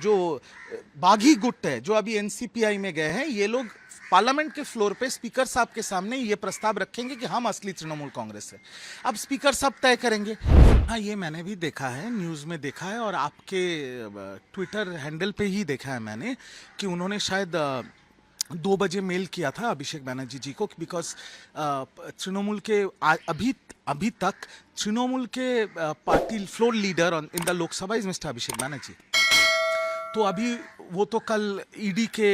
जो बागी गुट है जो अभी एनसीपीआई में गए हैं, ये लोग पार्लियामेंट के फ्लोर पे स्पीकर साहब के सामने ये प्रस्ताव रखेंगे कि हम असली तृणमूल कांग्रेस है। अब स्पीकर साहब तय करेंगे। हाँ, ये मैंने भी देखा है, न्यूज़ में देखा है और आपके ट्विटर हैंडल पे ही देखा है मैंने कि उन्होंने शायद 2 बजे मेल किया था अभिषेक बैनर्जी जी को, बिकॉज तृणमूल के अभी तक तृणमूल के party floor leader in the Lok Sabha is mister Abhishek Banerjee. तो अभी वो तो कल ईडी के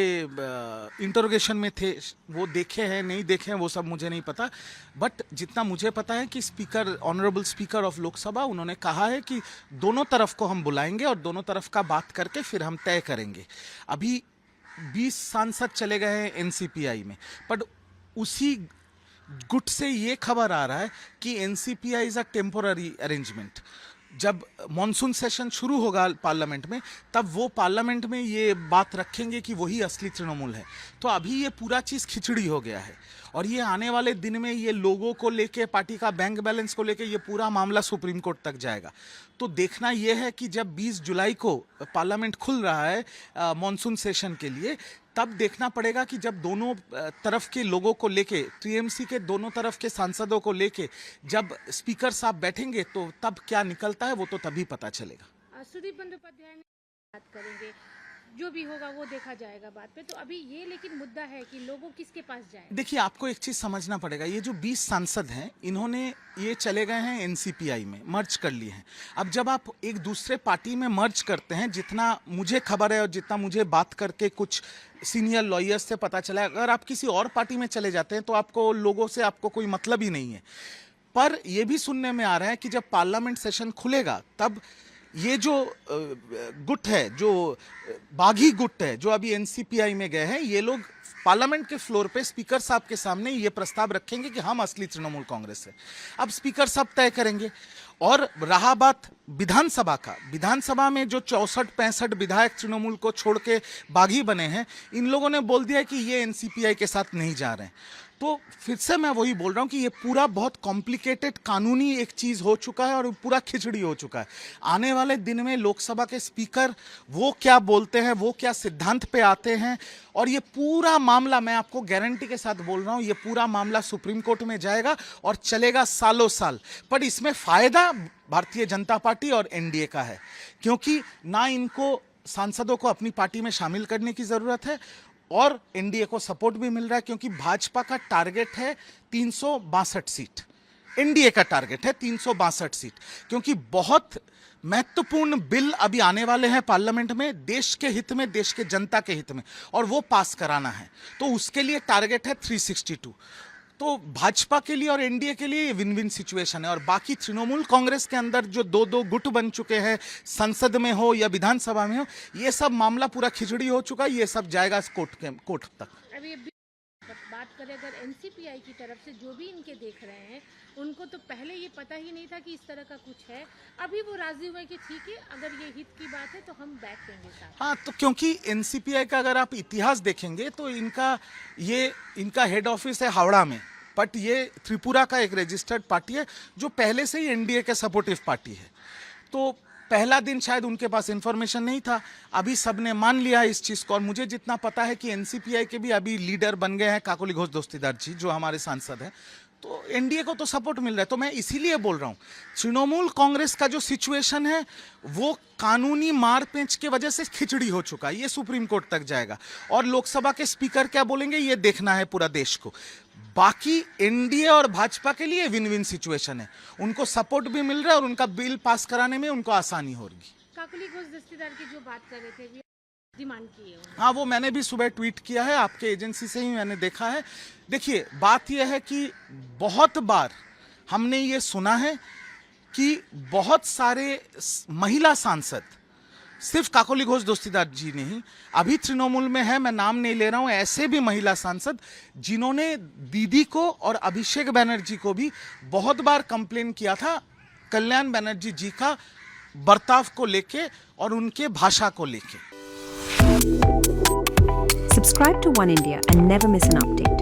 इंटरोगेशन में थे, वो देखे हैं नहीं देखे हैं वो सब मुझे नहीं पता, बट जितना मुझे पता है कि speaker, honourable speaker of Lok Sabha, उन्होंने कहा है कि दोनों तरफ को हम बुलाएंगे और दोनों तरफ का बात करके फिर हम तय करेंगे। अभी 20 सांसद चले गए हैं एनसीपीआई में, बट उसी गुट से ये खबर आ रहा है कि NCPI is a temporary arrangement. जब मॉनसून सेशन शुरू होगा पार्लियामेंट में, तब वो पार्लियामेंट में ये बात रखेंगे कि वही असली तृणमूल है। तो अभी ये पूरा चीज़ खिचड़ी हो गया है और ये आने वाले दिन में ये लोगों को लेके, पार्टी का बैंक बैलेंस को लेके ये पूरा मामला सुप्रीम कोर्ट तक जाएगा। तो देखना ये है कि जब 20 जुलाई को पार्लियामेंट खुल रहा है मॉनसून सेशन के लिए, तब देखना पड़ेगा कि जब दोनों तरफ के लोगों को लेके, टीएमसी के दोनों तरफ के सांसदों को लेके जब स्पीकर साहब बैठेंगे तो तब क्या निकलता है वो तो तभी पता चलेगा। सुदीप बंदोपाध्याय ने बात करेंगे, जो भी होगा वो देखा जाएगा बात पे। तो अभी ये लेकिन मुद्दा है कि लोगों किसके पास जाए। देखिए, आपको एक चीज समझना पड़ेगा, ये जो 20 सांसद हैं इन्होंने ये चले गए हैं एनसीपीआई में, मर्ज कर लिए हैं। अब जब आप एक दूसरे पार्टी में मर्ज करते हैं, जितना मुझे खबर है और जितना मुझे बात करके कुछ सीनियर लॉयर्स से पता चला है, अगर आप किसी और पार्टी में चले जाते हैं तो आपको लोगों से आपको कोई मतलब ही नहीं है। पर यह भी सुनने में आ रहा है कि जब पार्लियामेंट सेशन खुलेगा तब ये जो गुट है, जो बागी गुट है जो अभी एनसीपीआई में गए हैं, ये लोग पार्लियामेंट के फ्लोर पे स्पीकर साहब के सामने ये प्रस्ताव रखेंगे कि हम असली तृणमूल कांग्रेस है। अब स्पीकर साहब तय करेंगे। और रहा बात विधानसभा का, विधानसभा में जो 64-65 विधायक तृणमूल को छोड़ के बागी बने हैं, इन लोगों ने बोल दिया कि ये एनसीपीआई के साथ नहीं जा रहे हैं। तो फिर से मैं वही बोल रहा हूँ कि ये पूरा बहुत कॉम्प्लिकेटेड कानूनी एक चीज़ हो चुका है और पूरा खिचड़ी हो चुका है। आने वाले दिन में लोकसभा के स्पीकर वो क्या बोलते हैं, वो क्या सिद्धांत पे आते हैं, और ये पूरा मामला, मैं आपको गारंटी के साथ बोल रहा हूँ, ये पूरा मामला सुप्रीम कोर्ट में जाएगा और चलेगा सालों साल। पर इसमें फ़ायदा भारतीय जनता पार्टी और एनडीए का है, क्योंकि ना इनको सांसदों को अपनी पार्टी में शामिल करने की ज़रूरत है और एनडीए को सपोर्ट भी मिल रहा है, क्योंकि भाजपा का टारगेट है 362 सीट, एनडीए का टारगेट है 362 सीट, क्योंकि बहुत महत्वपूर्ण बिल अभी आने वाले हैं पार्लियामेंट में, देश के हित में, देश के जनता के हित में, और वो पास कराना है। तो उसके लिए टारगेट है 362। तो भाजपा के लिए और एनडीए के लिए ये विन विन सिचुएशन है। और बाकी तृणमूल कांग्रेस के अंदर जो दो गुट बन चुके हैं, संसद में हो या विधानसभा में हो, ये सब मामला पूरा खिचड़ी हो चुका है। ये सब जाएगा कोर्ट तक। अभी बात करें अगर एनसीपीआई की तरफ से, जो भी इनके देख रहे हैं, उनको तो पहले ये पता ही नहीं था कि इस तरह का कुछ है। अभी वो राजी हुए कि ठीक है, अगर ये हित की बात है तो हम बैठ देंगे साथ। हाँ, तो क्योंकि एनसीपीआई का अगर आप इतिहास देखेंगे तो इनका हेड ऑफिस है हावड़ा में, बट ये त्रिपुरा का एक रजिस्टर्ड पार्टी है जो पहले से ही एनडीए के सपोर्टिव पार्टी है। तो पहला दिन शायद उनके पास इंफॉर्मेशन नहीं था, अभी सबने मान लिया इस चीज़ को। और मुझे जितना पता है कि एनसीपीआई के भी अभी लीडर बन गए हैं काकोली घोष दस्तीदार जी, जो हमारे सांसद हैं। तो एनडीए को तो सपोर्ट मिल रहा है। तो मैं इसीलिए बोल रहा हूँ, तृणमूल कांग्रेस का जो सिचुएशन है वो कानूनी मारपेंच की वजह से खिचड़ी हो चुका है। ये सुप्रीम कोर्ट तक जाएगा और लोकसभा के स्पीकर क्या बोलेंगे ये देखना है पूरा देश को। बाकी एनडीए और भाजपा के लिए विन विन सिचुएशन है, उनको सपोर्ट भी मिल रहा है और उनका बिल पास कराने में उनको आसानी होगी। काकोली घोष दस्तीदार की जो बात कर रहे थे, डिमांड की है। हाँ, वो मैंने भी सुबह ट्वीट किया है, आपके एजेंसी से ही मैंने देखा है। देखिए, बात यह है कि बहुत बार हमने ये सुना है कि बहुत सारे महिला सांसद, सिर्फ काकोली घोष दस्तीदार जी नहीं, अभी तृणमूल में है, मैं नाम नहीं ले रहा हूं, ऐसे भी महिला सांसद जिन्होंने दीदी को और अभिषेक बैनर्जी को भी बहुत बार कंप्लेन किया था कल्याण बनर्जी जी का बर्ताव को लेके और उनके भाषा को लेके। Subscribe to One India and never miss an update.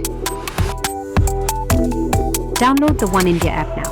Download the One India app now.